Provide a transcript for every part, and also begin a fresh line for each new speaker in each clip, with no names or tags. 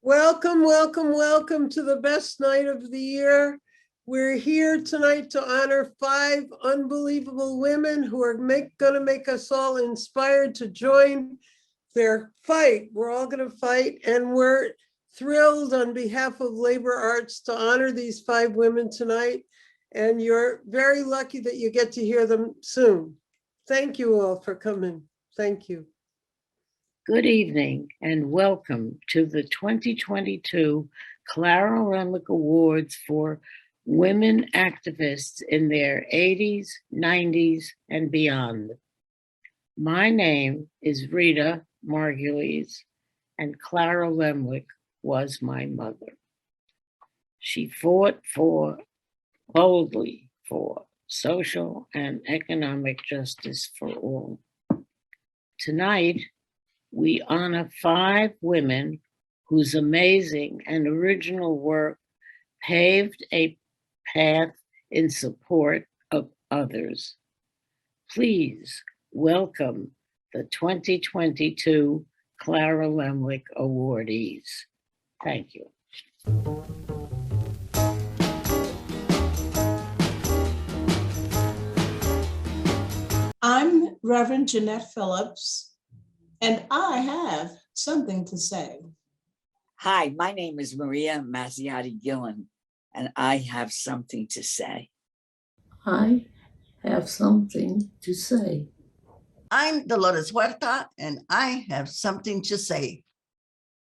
Welcome, welcome, welcome to the best night of the year. We're here tonight to honor 5 unbelievable women who are gonna make us all inspired to join their fight. We're all gonna fight, and we're thrilled on behalf of Labor Arts to honor these 5 women tonight. And you're very lucky that you get to hear them soon. Thank you all for coming. Thank you.
Good evening and welcome to the 2022 Clara Lemlich Awards for women activists in their 80s, 90s, and beyond. My name is Rita Margulies, and Clara Lemlich was my mother. She fought boldly for social and economic justice for all. Tonight, we honor 5 women whose amazing and original work paved a path in support of others. Please welcome the 2022 Clara Lemlich awardees. Thank you.
I'm Reverend Jeanette Phillips, and I have something to say.
Hi, my name is Maria Mazziotti Gillen, and I have something to say.
I have something to say.
I'm Dolores Huerta, and I have something to say.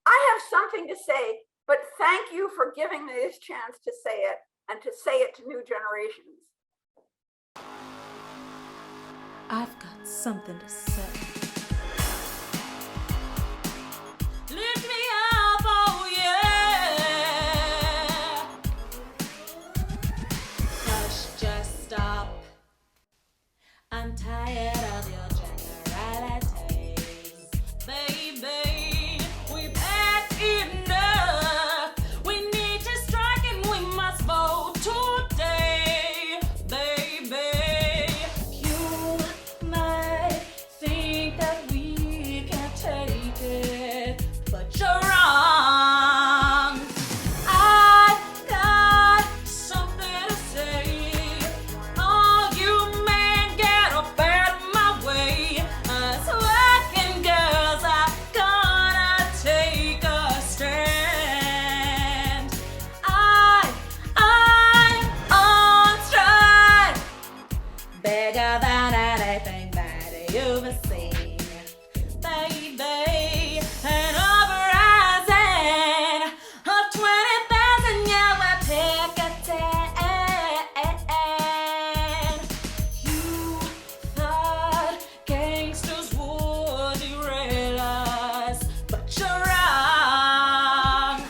I have something to say, but thank you for giving me this chance to say it and to say it to new generations.
I've got something to say. Lift me up, oh yeah. Hush, just stop. I'm tired of your generalities. Baby, we've had enough. We need to strike and we must vote today. Baby, you might think that we can't take it, but you're wrong. I've got something to say. All you men get up out of my way. Us working girls are gonna take a stand. I'm on strike, bigger than anything that you've seen, baby. An uprising of 20,000, yeah, we'll take a stand. You thought gangsters would derail us, but you're wrong.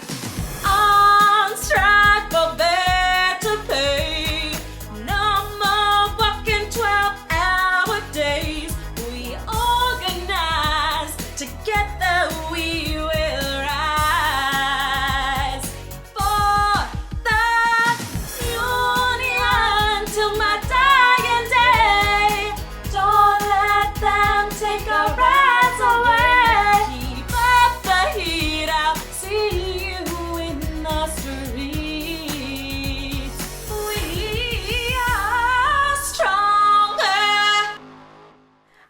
On strike for better pay. No more working 12-hour days. We organize together. We will rise for the union till my dying day. Don't let them take our rights away. Keep up the heat, I'll see you in the streets. We are stronger.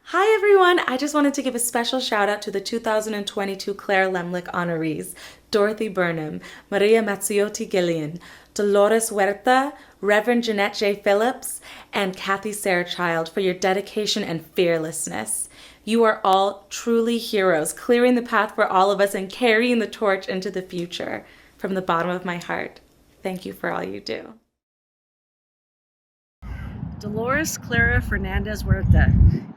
Hi everyone, I just wanted to give a special shout out to the 2022 Clara Lemlich honorees, Dorothy Burnham, Maria Mazziotti Gillian, Dolores Huerta, Reverend Jeanette J. Phillips, and Kathy Sarah Child for your dedication and fearlessness. You are all truly heroes, clearing the path for all of us and carrying the torch into the future. From the bottom of my heart, thank you for all you do.
Dolores Clara Fernandez Huerta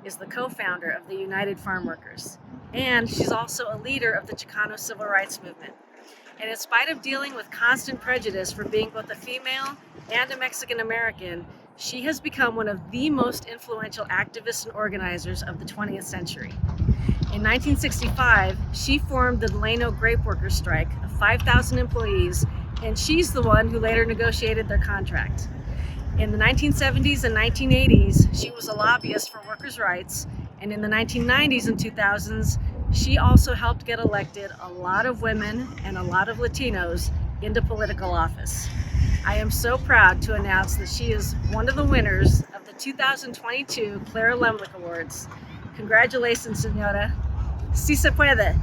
is the co-founder of the United Farm Workers, and she's also a leader of the Chicano Civil Rights Movement. And in spite of dealing with constant prejudice for being both a female and a Mexican American, she has become one of the most influential activists and organizers of the 20th century. In 1965, she formed the Delano Grape Workers Strike of 5,000 employees, and she's the one who later negotiated their contract. In the 1970s and 1980s, she was a lobbyist for workers' rights, and in the 1990s and 2000s, she also helped get elected a lot of women and a lot of Latinos into political office. I am so proud to announce that she is one of the winners of the 2022 Clara Lemlich Awards. Congratulations, señora. Si se puede.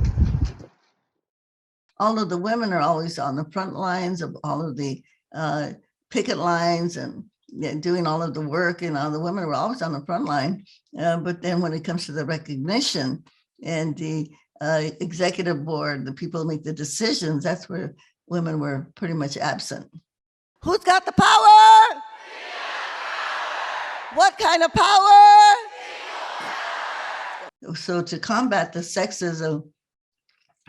All of the women are always on the front lines of all of the picket lines and doing all of the work, and all the women were always on the front line. But then when it comes to the recognition and the executive board, the people who make the decisions, that's where women were pretty much absent. Who's got the power? What kind of power? So to combat the sexism,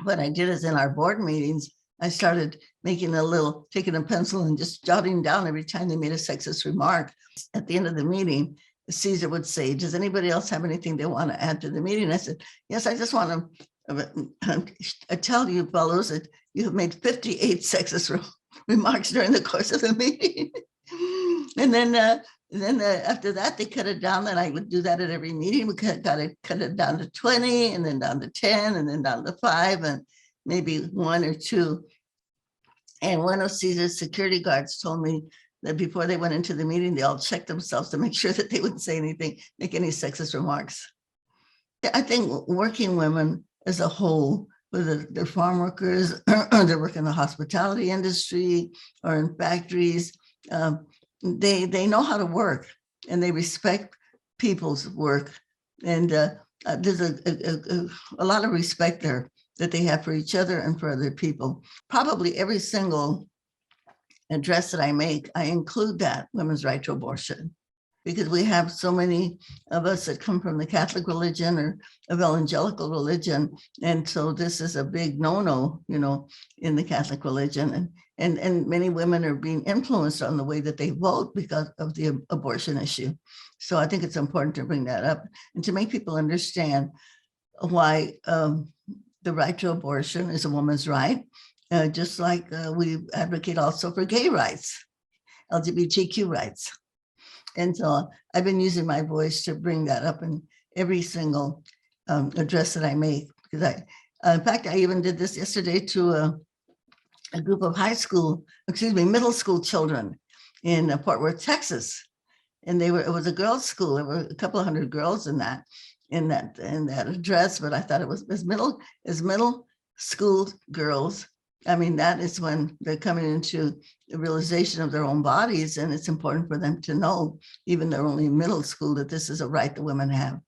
what I did is in our board meetings, I started taking a pencil and just jotting down every time they made a sexist remark. At the end of the meeting, Caesar would say, does anybody else have anything they want to add to the meeting? I said, yes, I just want to tell you fellows that you have made 58 sexist remarks during the course of the meeting. And then after that, they cut it down, and I would do that at every meeting. We cut it down to 20, and then down to 10, and then down to 5, and maybe 1 or 2. And one of Caesar's security guards told me that before they went into the meeting, they all checked themselves to make sure that they wouldn't say anything, make any sexist remarks. I think working women as a whole, whether they're farm workers or they work in the hospitality industry or in factories, they know how to work, and they respect people's work. And there's a lot of respect there that they have for each other and for other people. Probably every single address that I make, I include that women's right to abortion, because we have so many of us that come from the Catholic religion or evangelical religion. And so this is a big no-no, in the Catholic religion. And many women are being influenced on the way that they vote because of the abortion issue. So I think it's important to bring that up and to make people understand why the right to abortion is a woman's right, just like we advocate also for gay rights, LGBTQ rights. And so I've been using my voice to bring that up in every single address that I make, because in fact, I even did this yesterday to a group of middle school children in Fort Worth, Texas. And it was a girls' school. There were a couple of hundred girls in that address, but I thought it was as middle school girls. I mean, that is when they're coming into the realization of their own bodies, and it's important for them to know, even they're only in middle school, that this is a right that women have.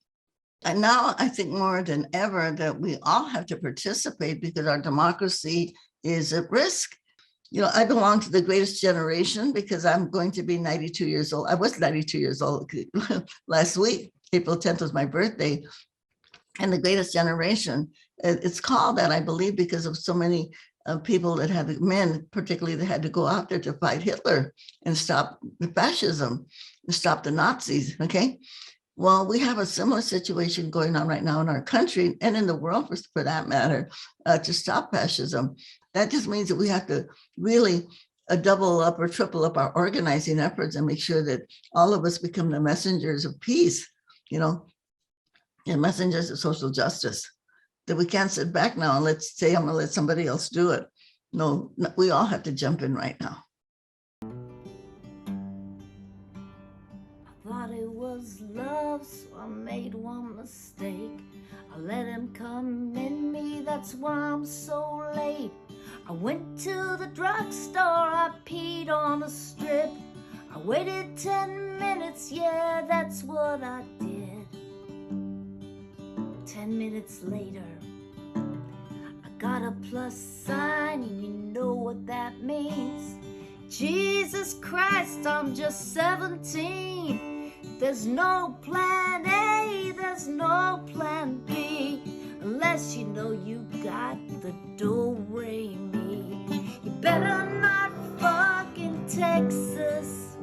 And now I think more than ever that we all have to participate, because our democracy is at risk. I belong to the greatest generation because I'm going to be 92 years old. I was 92 years old last week. April 10th was my birthday. And the greatest generation, it's called that, I believe, because of so many people that had, men particularly, that had to go out there to fight Hitler and stop the fascism and stop the Nazis, okay? Well, we have a similar situation going on right now in our country and in the world, for that matter, to stop fascism. That just means that we have to really double up or triple up our organizing efforts and make sure that all of us become the messengers of peace, and messengers of social justice. That we can't sit back now and let's say, I'm going to let somebody else do it. No, we all have to jump in right now.
I thought it was love, so I made one mistake. I let him come in me, that's why I'm so late. I went to the drugstore, I peed on a strip. I waited 10 minutes, yeah, that's what I did. 10 minutes later, I got a plus sign, and you know what that means. Jesus Christ, I'm just 17. There's no plan A, there's no plan B, unless you know you got the do-re-mi. You better not fuck in Texas,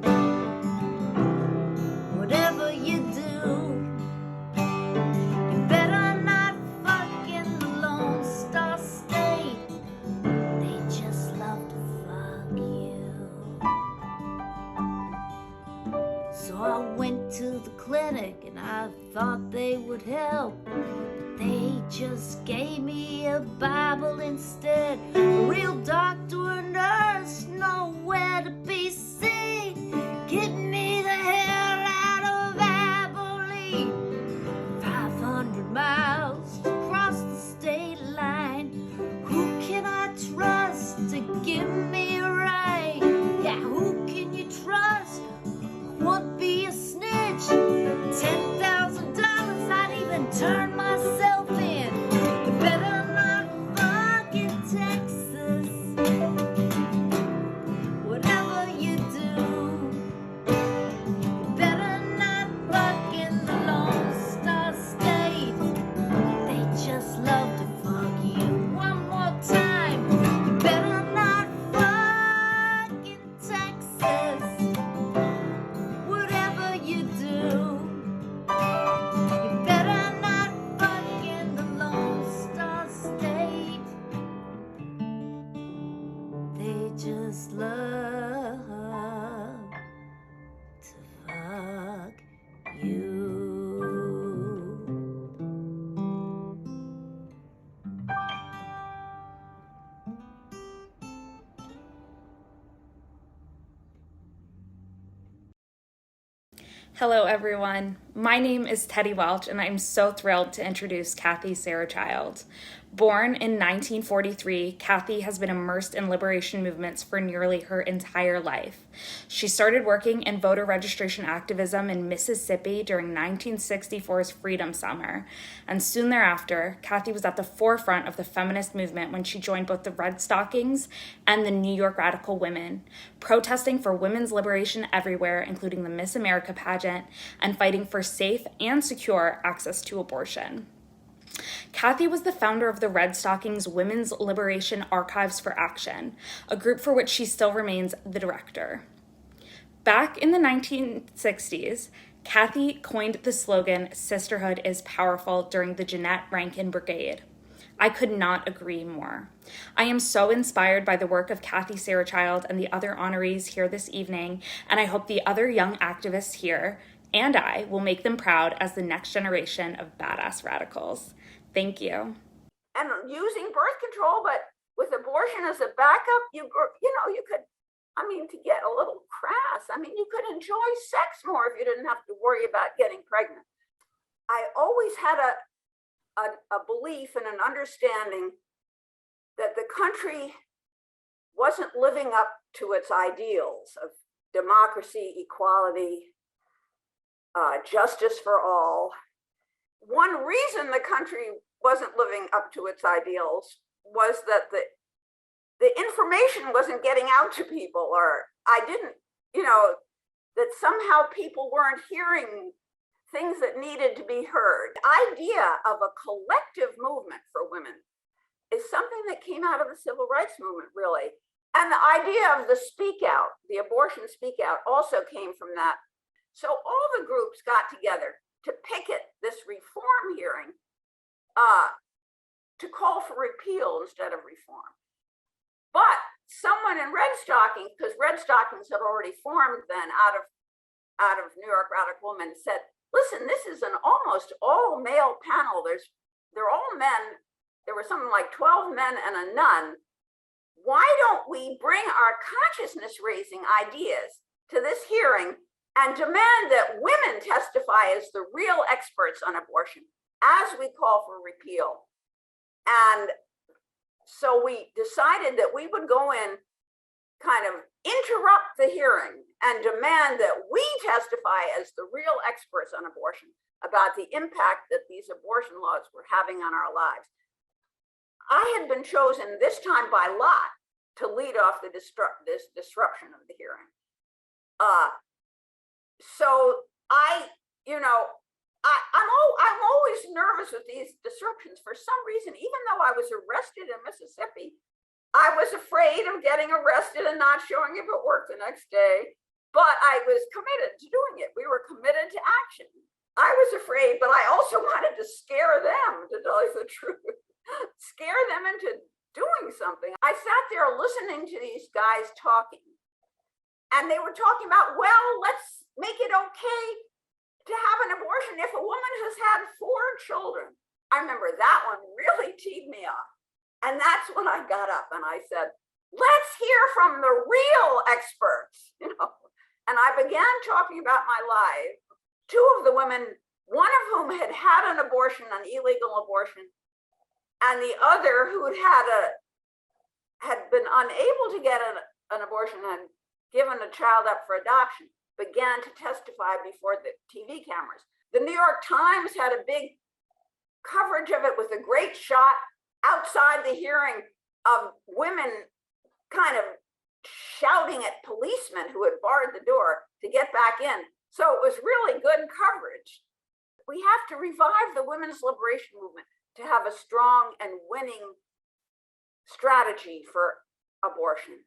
whatever you do. You better not fuck in the Lone Star State, they just love to fuck you. So I went to the clinic and I thought they would help, but they just gave me a Bible instead. A real doctor or nurse, nowhere to be seen. Get me the hell out of Abilene. 500 miles across the state line. Who can I trust to give me a ride? Yeah, who can you trust? Won't be a snitch. $10,000, I'd even turn myself in. You better not fuck in Texas. Whatever you do, you better not fuck in the Lone Star State. They just love to fuck you one more time. You better not fuck in Texas. Whatever you do, you better not fuck in the Lone Star State. They just love to fuck you.
Hello, everyone. My name is Teddy Welch, and I'm so thrilled to introduce Kathy Sarachild. Born in 1943, Kathy has been immersed in liberation movements for nearly her entire life. She started working in voter registration activism in Mississippi during 1964's Freedom Summer, and soon thereafter, Kathy was at the forefront of the feminist movement when she joined both the Red Stockings and the New York Radical Women, protesting for women's liberation everywhere, including the Miss America pageant, and fighting for safe and secure access to abortion. Kathy was the founder of the Red Stockings Women's Liberation Archives for Action, a group for which she still remains the director. Back in the 1960s, Kathy coined the slogan, "Sisterhood is Powerful," during the Jeannette Rankin Brigade. I could not agree more. I am so inspired by the work of Kathy Sarachild and the other honorees here this evening, and I hope the other young activists here and I will make them proud as the next generation of badass radicals. Thank you.
And using birth control, but with abortion as a backup, you could, to get a little crass, you could enjoy sex more if you didn't have to worry about getting pregnant. I always had a belief and an understanding that the country wasn't living up to its ideals of democracy, equality, justice for all. One reason the country wasn't living up to its ideals was that the information wasn't getting out to people, or that somehow people weren't hearing things that needed to be heard. The idea of a collective movement for women is something that came out of the civil rights movement, really. And the idea of the speak out, the abortion speak out, also came from that. So all the groups got together to picket this reform hearing to call for repeal instead of reform. But someone in Red Stockings, because Red Stockings had already formed then out of New York Radical Women, said, listen, this is an almost all male panel. They're all men. There were something like 12 men and a nun. Why don't we bring our consciousness raising ideas to this hearing and demand that women testify as the real experts on abortion as we call for repeal? And so we decided that we would go in, kind of interrupt the hearing and demand that we testify as the real experts on abortion about the impact that these abortion laws were having on our lives. I had been chosen this time by lot to lead off this disruption of the hearing. So I'm always nervous with these disruptions. For some reason, even though I was arrested in Mississippi, I was afraid of getting arrested and not showing up at work the next day, but I was committed to doing it. We were committed to action. I was afraid, but I also wanted to scare them, to tell you the truth, scare them into doing something. I sat there listening to these guys talking, and they were talking about, well, let's make it okay to have an abortion if a woman has had 4 children. I remember that one really teed me off. And that's when I got up and I said, let's hear from the real experts, you know. And I began talking about my life. Two of the women, one of whom had had an abortion, an illegal abortion, and the other who had been unable to get an abortion and given a child up for adoption, began to testify before the TV cameras. The New York Times had a big coverage of it with a great shot outside the hearing of women kind of shouting at policemen who had barred the door to get back in. So it was really good coverage. We have to revive the women's liberation movement to have a strong and winning strategy for abortion.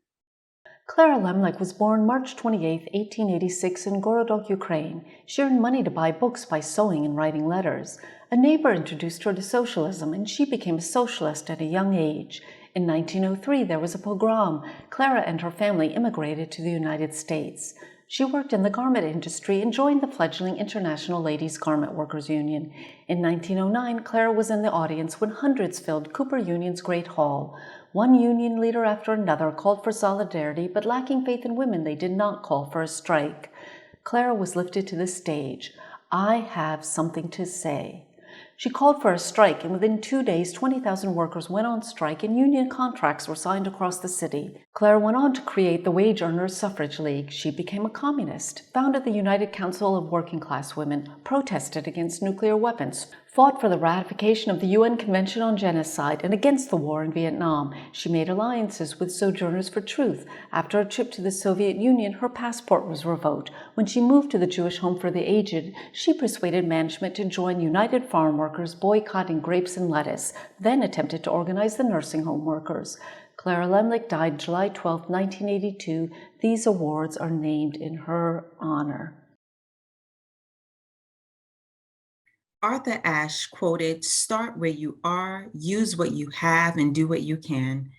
Clara Lemlich was born March 28, 1886 in Gorodok, Ukraine. She earned money to buy books by sewing and writing letters. A neighbor introduced her to socialism, and she became a socialist at a young age. In 1903, there was a pogrom. Clara and her family immigrated to the United States. She worked in the garment industry and joined the fledgling International Ladies Garment Workers Union. In 1909, Clara was in the audience when hundreds filled Cooper Union's Great Hall. One union leader after another called for solidarity, but lacking faith in women, they did not call for a strike. Clara was lifted to the stage. I have something to say. She called for a strike, and within 2 days, 20,000 workers went on strike and union contracts were signed across the city. Clara went on to create the Wage Earners Suffrage League. She became a communist, founded the United Council of Working Class Women, protested against nuclear weapons, fought for the ratification of the UN Convention on Genocide and against the war in Vietnam. She made alliances with Sojourners for Truth. After a trip to the Soviet Union, her passport was revoked. When she moved to the Jewish Home for the Aged, she persuaded management to join United Farm Workers boycotting grapes and lettuce, then attempted to organize the nursing home workers. Clara Lemlich died July 12, 1982. These awards are named in her honor.
Arthur Ashe quoted, "Start where you are, use what you have, and do what you can."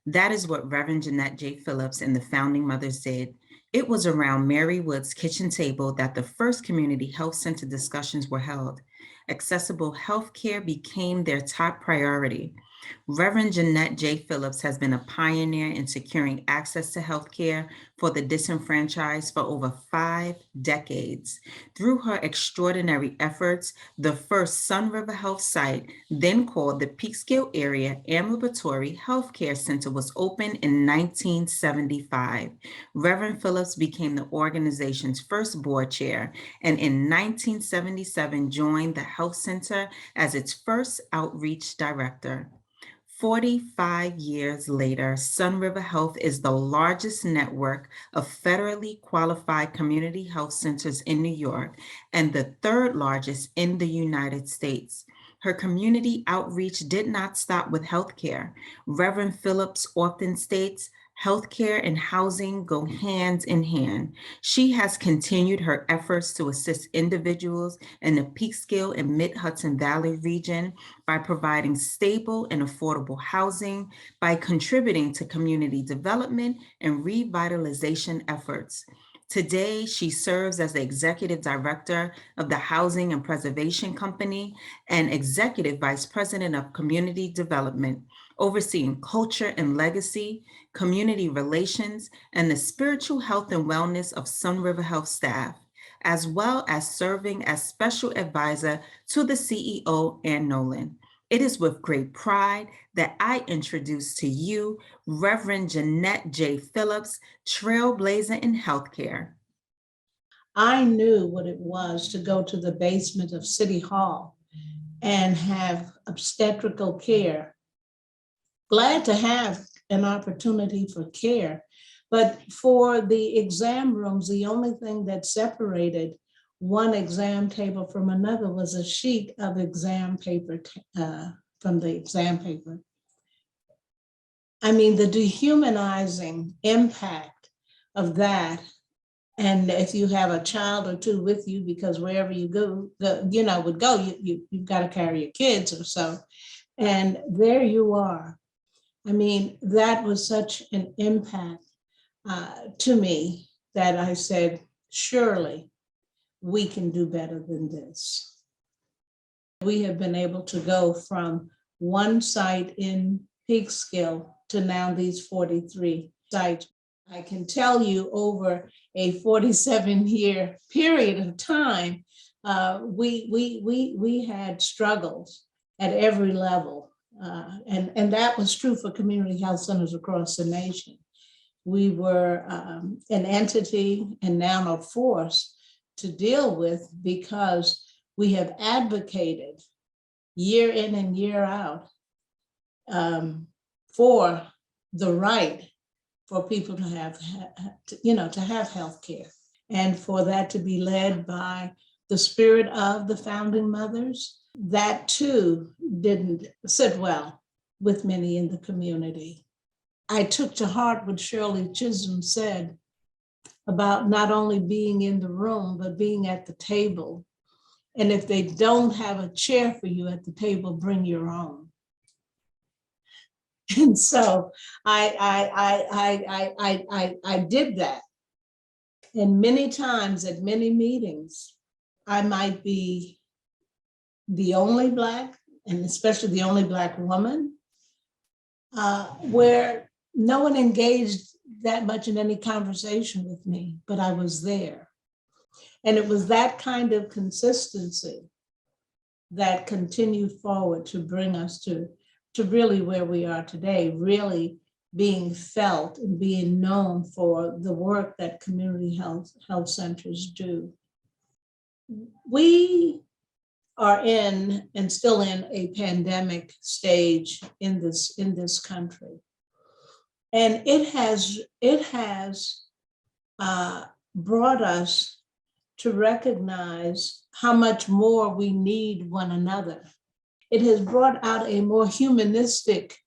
That is what Reverend Jeanette J. Phillips and the Founding Mothers did. It was around Mary Wood's kitchen table that the first community health center discussions were held. Accessible health care became their top priority. Reverend Jeanette J. Phillips has been a pioneer in securing access to health care for the disenfranchised for over 5 decades. Through her extraordinary efforts, the first Sun River Health site, then called the Peekskill Area Ambulatory Health Care Center, was opened in 1975. Reverend Phillips became the organization's first board chair, and in 1977 joined the health center as its first outreach director. 45 years later, Sun River Health is the largest network of federally qualified community health centers in New York and the third largest in the United States. Her community outreach did not stop with healthcare. Reverend Phillips often states, "Healthcare and housing go hand in hand." She has continued her efforts to assist individuals in the Peekskill and Mid-Hudson Valley region by providing stable and affordable housing, by contributing to community development and revitalization efforts. Today, she serves as the executive director of the Housing and Preservation Company and executive vice president of community development, overseeing culture and legacy, community relations, and the spiritual health and wellness of Sun River Health staff, as well as serving as special advisor to the CEO, Ann Nolan. It is with great pride that I introduce to you Reverend Jeanette J. Phillips, trailblazer in healthcare.
I knew what it was to go to the basement of City Hall and have obstetrical care. Glad to have an opportunity for care, but for the exam rooms, the only thing that separated one exam table from another was a sheet of exam paper from the exam paper. I mean, the dehumanizing impact of that. And if you have a child or two with you, because wherever you go, you've got to carry your kids or so. And there you are. I mean, that was such an impact to me that I said, surely we can do better than this. We have been able to go from one site in Peekskill to now these 43 sites. I can tell you over a 47-year period of time, we had struggles at every level. And that was true for community health centers across the nation. We were an entity and now a force to deal with because we have advocated year in and year out for the right for people to have, to have health care, and for that to be led by the spirit of the founding mothers. That too didn't sit well with many in the community. I took to heart what Shirley Chisholm said about not only being in the room, but being at the table. And if they don't have a chair for you at the table, bring your own. And so I did that. And many times at many meetings, I might be the only Black, and especially the only Black woman, where no one engaged that much in any conversation with me, but I was there. And it was that kind of consistency that continued forward to bring us to really where we are today, really being felt and being known for the work that community health centers do. We are in and still in a pandemic stage in this country. And it has brought us to recognize how much more we need one another. It has brought out a more humanistic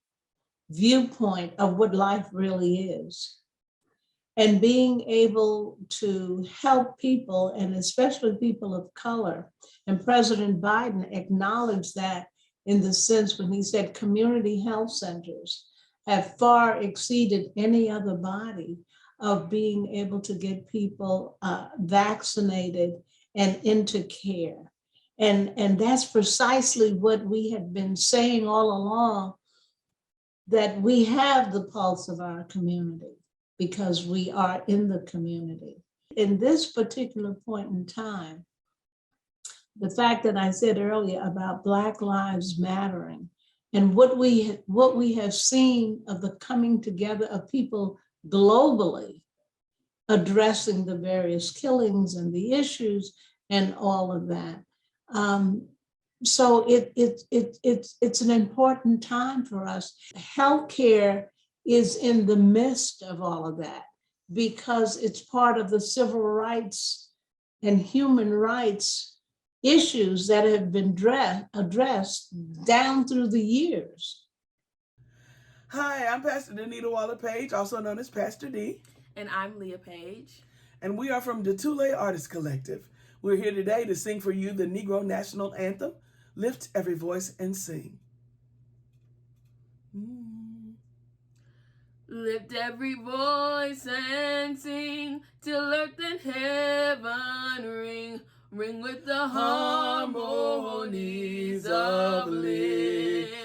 viewpoint of what life really is. And being able to help people, and especially people of color. And President Biden acknowledged that in the sense when he said community health centers have far exceeded any other body of being able to get people vaccinated and into care. And that's precisely what we had been saying all along, that we have the pulse of our community because we are in the community. In this particular point in time, the fact that I said earlier about Black Lives Mattering and what we have seen of the coming together of people globally addressing the various killings and the issues and all of that. So it's an important time for us. Healthcare is in the midst of all of that because it's part of the civil rights and human rights issues that have been addressed down through the years.
Hi, I'm Pastor Danita Waller-Page, also known as Pastor D.
And I'm Leah Page.
And we are from the Tule Artist Collective. We're here today to sing for you the Negro National Anthem, Lift Every Voice and Sing.
Lift every voice and sing till earth and heaven ring. Ring with the harmonies of liberty.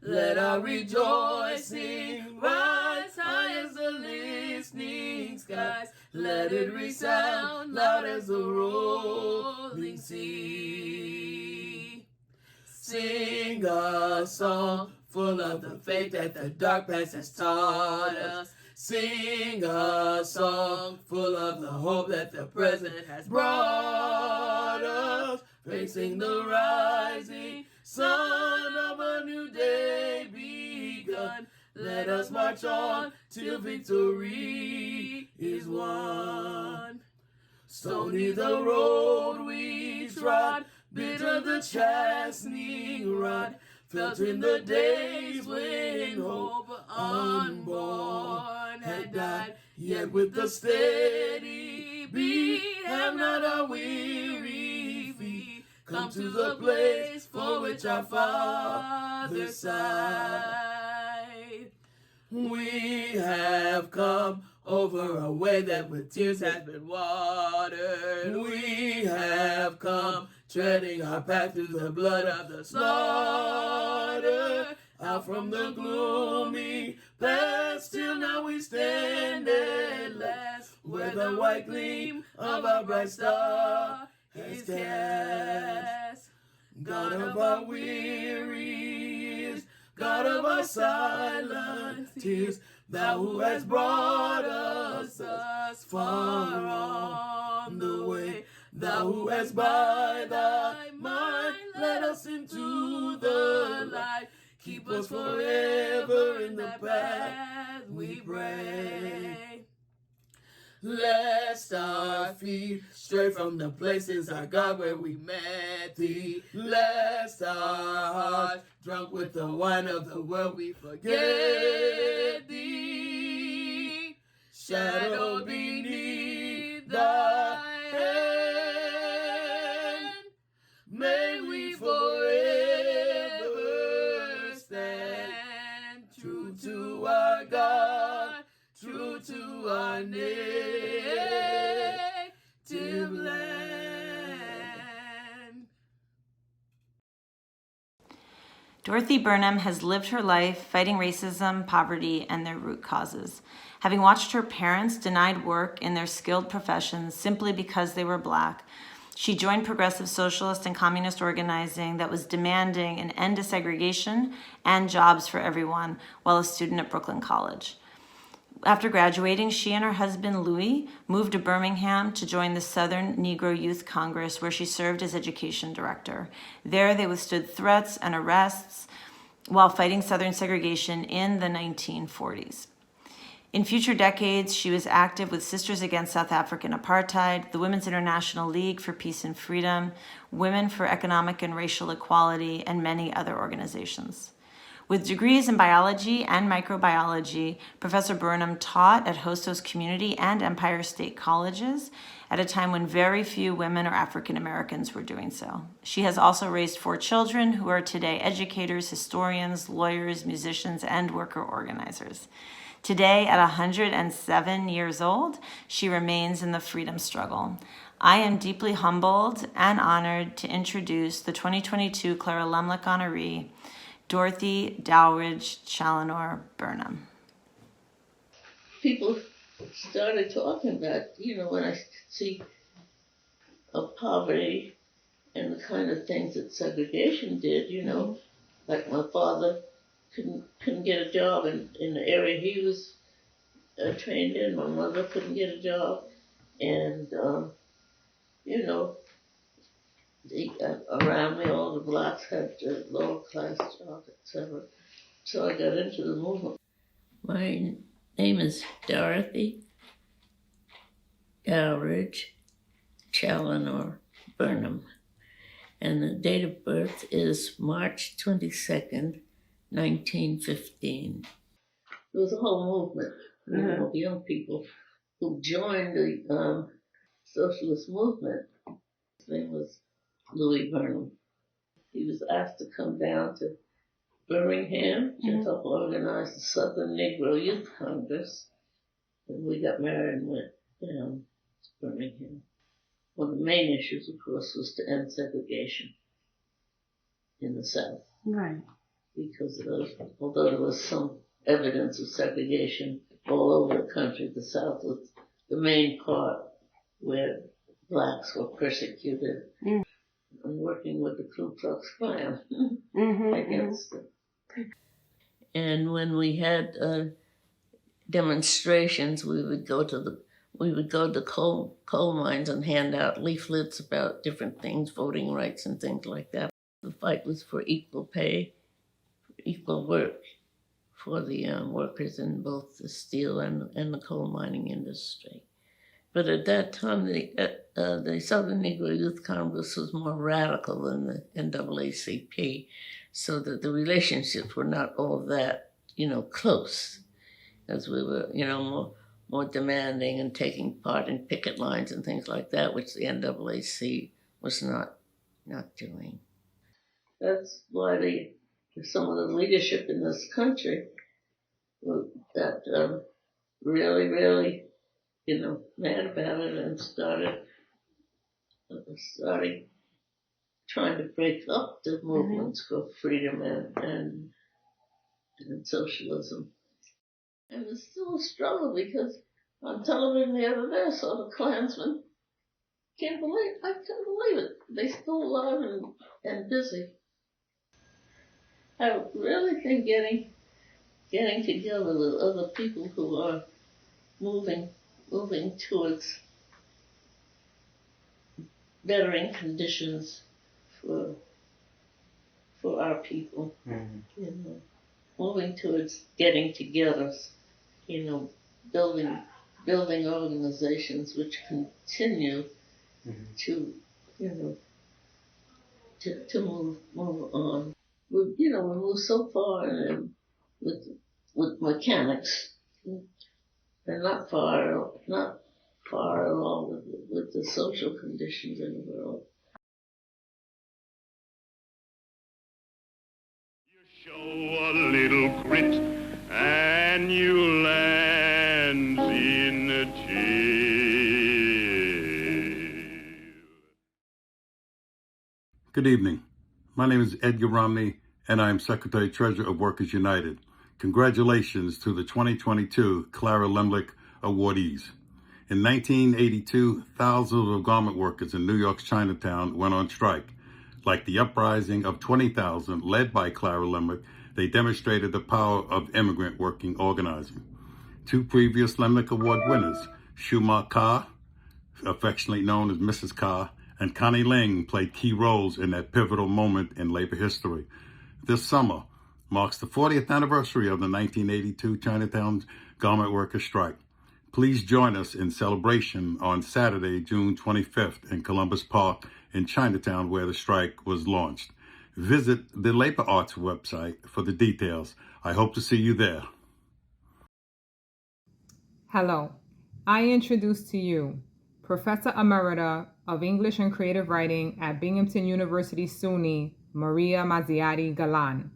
Let our rejoicing rise high as the listening skies. Let it resound loud as the rolling sea. Sing a song full of the faith that the dark past has taught us. Sing a song full of the hope that the present has brought us. Facing the rising sun of a new day begun. Let us march on till victory is won. Stony the road we trod, bitter the chastening rod, felt in the days when hope unborn had died. Yet with the steady beat have not our weary feet come to the place for which our Father sighed. We have come over a way that with tears has been watered. We have come
treading our path through the blood of the slaughter. Out from the gloomy past till now we stand at last, where the white gleam of our bright star is cast. God of our weary years, God of our silent tears, thou who hast brought us thus far on the way, thou who hast by thy mind led us into the light, keep us forever in the path we pray. Lest our feet stray from the places, our God, where we met thee. Lest our hearts, drunk with the wine of the world, we forget thee. Shadowed beneath thy hand, may we forever stand true to our God, true to our native land.
Dorothy Burnham has lived her life fighting racism, poverty, and their root causes. Having watched her parents denied work in their skilled professions simply because they were Black, she joined progressive socialist and communist organizing that was demanding an end to segregation and jobs for everyone while a student at Brooklyn College. After graduating, she and her husband, Louis, moved to Birmingham to join the Southern Negro Youth Congress, where she served as education director. There, they withstood threats and arrests while fighting Southern segregation in the 1940s. In future decades, she was active with Sisters Against South African Apartheid, the Women's International League for Peace and Freedom, Women for Economic and Racial Equality, and many other organizations. With degrees in biology and microbiology, Professor Burnham taught at Hostos Community and Empire State Colleges at a time when very few women or African Americans were doing so. She has also raised 4 children who are today educators, historians, lawyers, musicians, and worker organizers. Today, at 107 years old, she remains in the freedom struggle. I am deeply humbled and honored to introduce the 2022 Clara Lemlich honoree, Dorothy Dowridge Challenor Burnham.
People started talking about, when I see of poverty and the kind of things that segregation did, like my father couldn't get a job in the area he was trained in. My mother couldn't get a job, and around me all the Blacks had lower class jobs, etc. So I got into the movement. My name is Dorothy Dowridge Challenor Burnham, and the date of birth is March 22nd, 1915. There was a whole movement of young people who joined the socialist movement. His name was Louis Burnham. He was asked to come down to Birmingham to help organize the Southern Negro Youth Congress. And we got married and went down to Birmingham. One of the main issues, of course, was to end segregation in the South.
Right.
Because although there was some evidence of segregation all over the country, the South was the main part where Blacks were persecuted. And working with the Ku Klux Klan against them. And when we had demonstrations, we would go to coal mines and hand out leaflets about different things, voting rights and things like that. The fight was for equal pay, equal work for the workers in both the steel and the coal mining industry. But at that time, the Southern Negro Youth Congress was more radical than the NAACP, so that the relationships were not all that, close, as we were, more demanding and taking part in picket lines and things like that, which the NAAC was not doing. That's why some of the leadership in this country that really, mad about it and started trying to break up the movements for freedom and socialism. And it's still a struggle because on television the other day I saw the Klansmen. I can't believe it. They still alive and busy. I really think getting together with other people who are moving towards bettering conditions for our people, moving towards getting together, building organizations which continue to move on. We move so far with mechanics, and not far along with the social conditions in the world.
Show a little grit and you land in a jail.
Good evening. My name is Edgar Romney, and I am Secretary Treasurer of Workers United. Congratulations to the 2022 Clara Lemlich awardees. In 1982, thousands of garment workers in New York's Chinatown went on strike. Like the uprising of 20,000 led by Clara Lemlich, they demonstrated the power of immigrant working organizing. Two previous Lemlich Award winners, Shuma Ka, affectionately known as Mrs. Ka, and Connie Ling played key roles in that pivotal moment in labor history. This summer marks the 40th anniversary of the 1982 Chinatown garment workers strike. Please join us in celebration on Saturday, June 25th in Columbus Park in Chinatown, where the strike was launched. Visit the Labor Arts website for the details. I hope to see you there.
Hello, I introduce to you Professor Emerita of English and Creative Writing at Binghamton University SUNY, Maria Mazziotti Galan,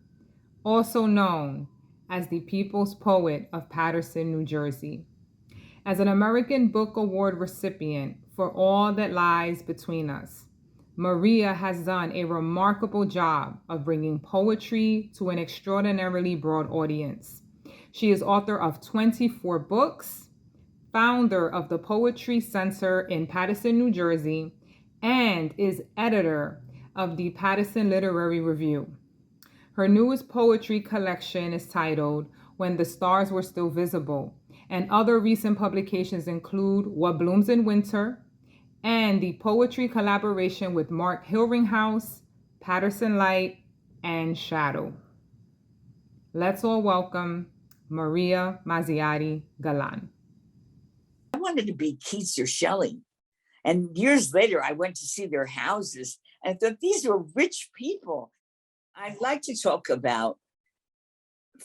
also known as the People's Poet of Paterson, New Jersey. As an American Book Award recipient for All That Lies Between Us, Maria has done a remarkable job of bringing poetry to an extraordinarily broad audience. She is author of 24 books, founder of the Poetry Center in Paterson, New Jersey, and is editor of the Paterson Literary Review. Her newest poetry collection is titled When the Stars Were Still Visible, and other recent publications include What Blooms in Winter, and the poetry collaboration with Mark Hilringhouse, Paterson Light, and Shadow. Let's all welcome Maria Mazziotti Galan.
I wanted to be Keats or Shelley. And years later, I went to see their houses and I thought these were rich people. I'd like to talk about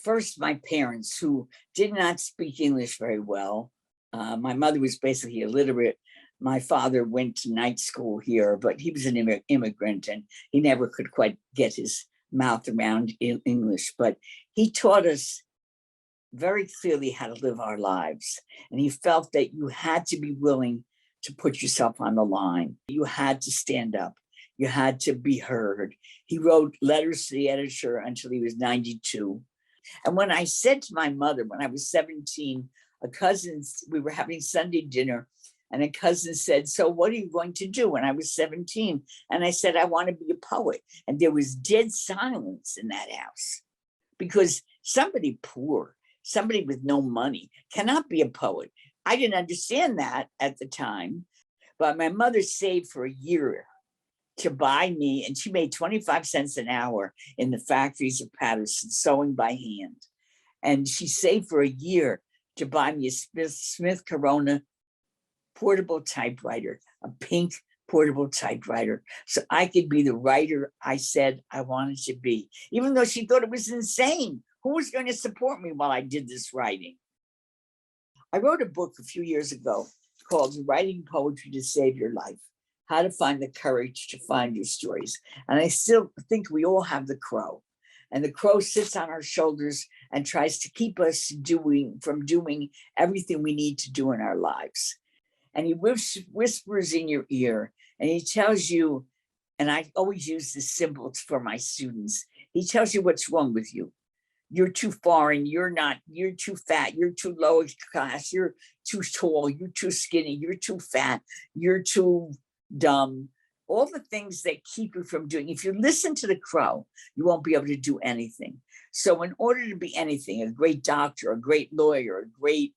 first my parents, who did not speak English very well. My mother was basically illiterate. My father went to night school here, but he was an immigrant and he never could quite get his mouth around English. But he taught us very clearly how to live our lives. And he felt that you had to be willing to put yourself on the line. You had to stand up. You had to be heard. He wrote letters to the editor until he was 92. And when I said to my mother, when I was 17, we were having Sunday dinner, and a cousin said, "So what are you going to do?" When I was 17. And I said, "I want to be a poet." And there was dead silence in that house, because somebody poor, somebody with no money cannot be a poet. I didn't understand that at the time, but my mother saved for a year to buy me, and she made 25 cents an hour in the factories of Paterson, sewing by hand. And she saved for a year to buy me a Smith Corona portable typewriter, a pink portable typewriter, so I could be the writer I said I wanted to be, even though she thought it was insane. Who was going to support me while I did this writing? I wrote a book a few years ago called Writing Poetry to Save Your Life, How to Find the Courage to Find Your Stories. And I still think we all have the crow. And the crow sits on our shoulders and tries to keep us from doing everything we need to do in our lives. And he whispers in your ear and he tells you and I always use this symbol for my students. He tells you what's wrong with you. You're too foreign, you're too fat, you're too low class, you're too tall, you're too skinny, you're too fat, you're too dumb. All the things that keep you from doing. If you listen to the crow, you won't be able to do anything. So in order to be anything, a great doctor, a great lawyer, a great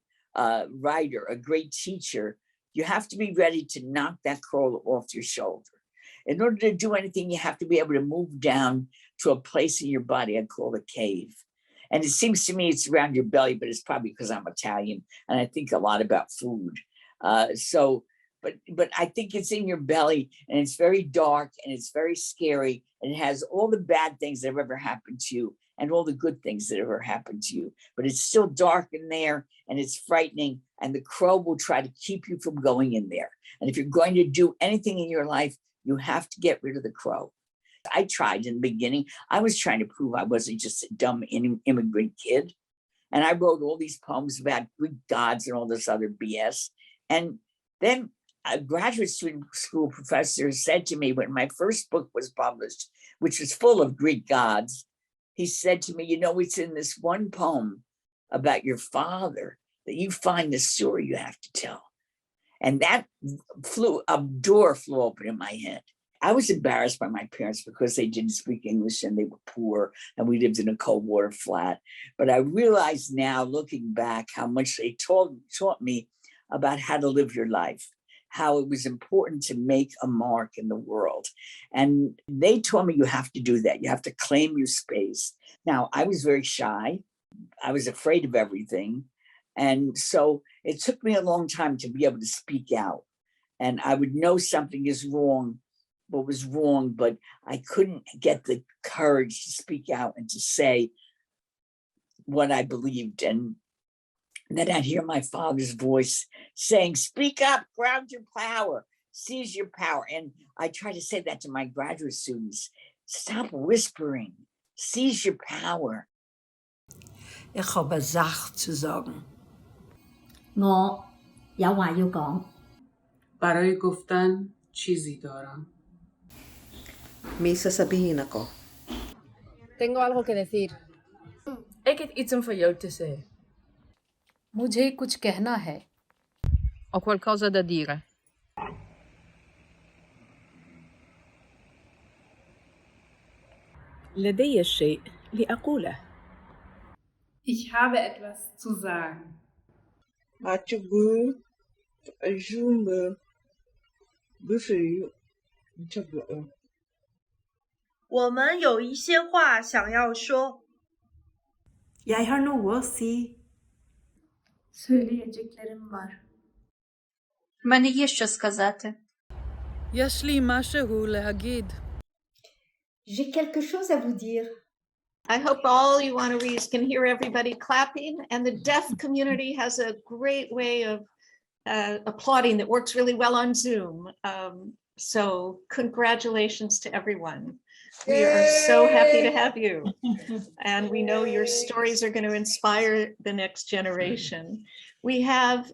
writer, a great teacher, you have to be ready to knock that crow off your shoulder. In order to do anything, you have to be able to move down to a place in your body I call a cave. And it seems to me it's around your belly, but it's probably because I'm Italian and I think a lot about food. But I think it's in your belly, and it's very dark and it's very scary, and it has all the bad things that have ever happened to you and all the good things that have ever happened to you. But it's still dark in there and it's frightening, and the crow will try to keep you from going in there. And if you're going to do anything in your life, you have to get rid of the crow. I tried in the beginning. I was trying to prove I wasn't just a dumb immigrant kid. And I wrote all these poems about Greek gods and all this other BS. And then a graduate school professor said to me when my first book was published, which was full of Greek gods, he said to me, you know, it's in this one poem about your father that you find the story you have to tell. And that a door flew open in my head. I was embarrassed by my parents because they didn't speak English and they were poor and we lived in a cold water flat. But I realize now, looking back, how much they taught me about how to live your life, how it was important to make a mark in the world. And they told me you have to do that. You have to claim your space. Now, I was very shy. I was afraid of everything. And so it took me a long time to be able to speak out. And I would know something is wrong, what was wrong, but I couldn't get the courage to speak out and to say what I believed. And then I'd hear my father's voice saying, speak up, ground your power, seize your power. And I try to say that to my graduate students. Stop whispering, seize your power.
Ich habe Sache zu sagen.
我有話要講.
برای گفتن چیزی دارم.
May sasabihin ako.
Tengo algo que decir.
Ik heb iets om voor jou te zeggen.
मुझे कुछ कहना है.
Ho qualcosa da dire.
لدي شيء لأقوله.
Ich habe etwas zu sagen.
我们有一些话想要说.
Jeg har noe å si.
Söyleyeceklerim var.
В мене є що сказати.
יש לי משהו להגיד.
J'ai quelque chose à vous dire.
I hope all you honorees can hear everybody clapping, and the deaf community has a great way of applauding that works really well on Zoom. So congratulations to everyone. We are so happy to have you. And we know your stories are going to inspire the next generation. We have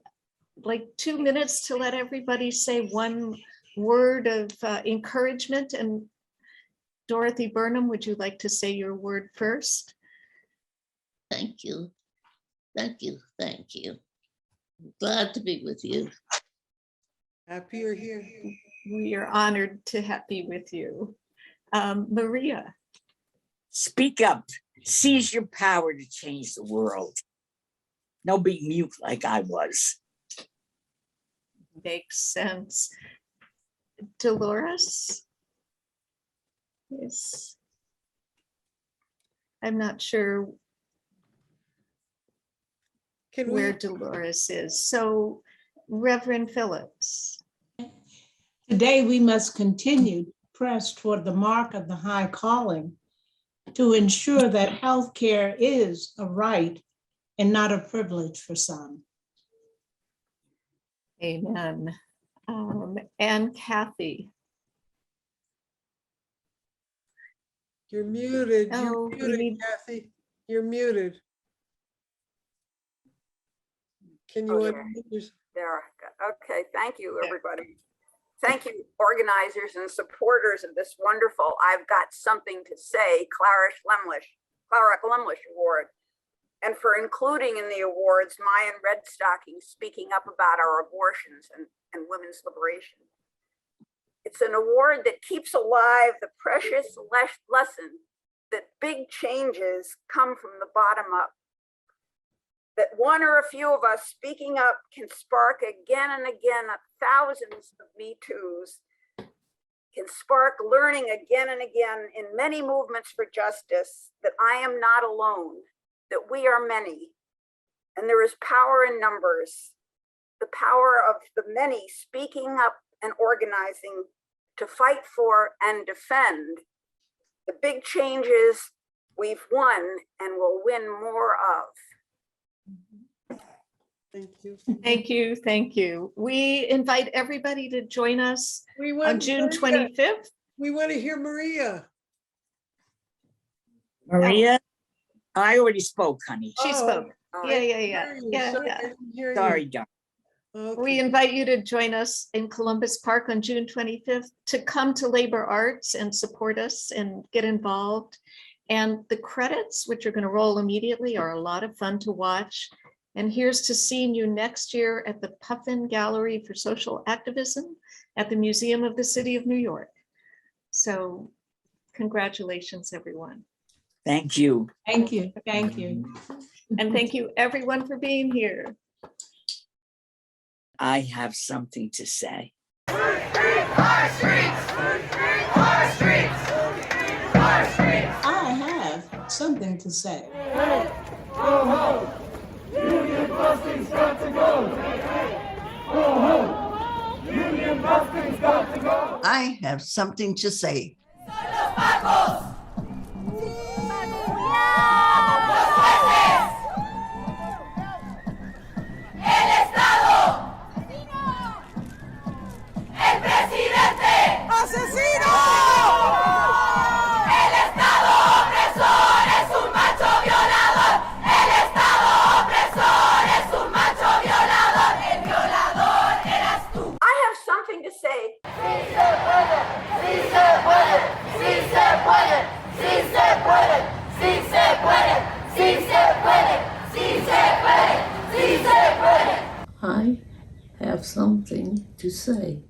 like 2 minutes to let everybody say one word of encouragement. And Dorothy Burnham, would you like to say your word first?
Thank you. Thank you. Thank you. Glad to be with you.
Happy you're here.
We are honored to be with you. Maria.
Speak up. Seize your power to change the world. No being mute like I was.
Makes sense. Dolores? Yes. I'm not sure where Dolores is. So, Reverend Phillips. Today we must continue to press toward the mark of the high calling to ensure that healthcare is a right and not a privilege for some. Amen. And Kathy.
You're muted.
Oh,
You're muted, Kathy. You're muted. Can you unmute yourself?
There. Okay. Thank you, everybody. Thank you, organizers and supporters of this wonderful I've Got Something to Say Clara Lemlish Award, and for including in the awards Mayan Redstocking speaking up about our abortions and women's liberation. It's an award that keeps alive the precious lesson that big changes come from the bottom up. That one or a few of us speaking up can spark again and again thousands of Me Too's, can spark learning again and again in many movements for justice, that I am not alone, that we are many, and there is power in numbers, the power of the many speaking up and organizing to fight for and defend the big changes we've won and will win more of.
Thank you.
Thank you. Thank you. We invite everybody to join us on June 25th.
We want to hear Maria.
Maria, I already spoke, honey.
She spoke. Yeah.
Sorry, John.
We invite you to join us in Columbus Park on June 25th to come to Labor Arts and support us and get involved. And the credits, which are going to roll immediately, are a lot of fun to watch. And here's to seeing you next year at the Puffin Gallery for Social Activism at the Museum of the City of New York. So congratulations, everyone.
Thank you.
Thank you. Thank you.
And thank you, everyone, for being here.
I have something to say.
Our streets! Our streets! Our streets!
I have something to say.
Go home! Union busting's got to go! Go home! Union busting's got to go!
I have something to say.
¡Asesino! El Estado opresor es un macho violador. El Estado opresor es un macho violador. El violador eras tú.
I have something to say.
Sí se puede, sí se puede, sí se puede, sí se puede, sí se puede, sí se puede, sí se puede, sí se puede.
I have something to say.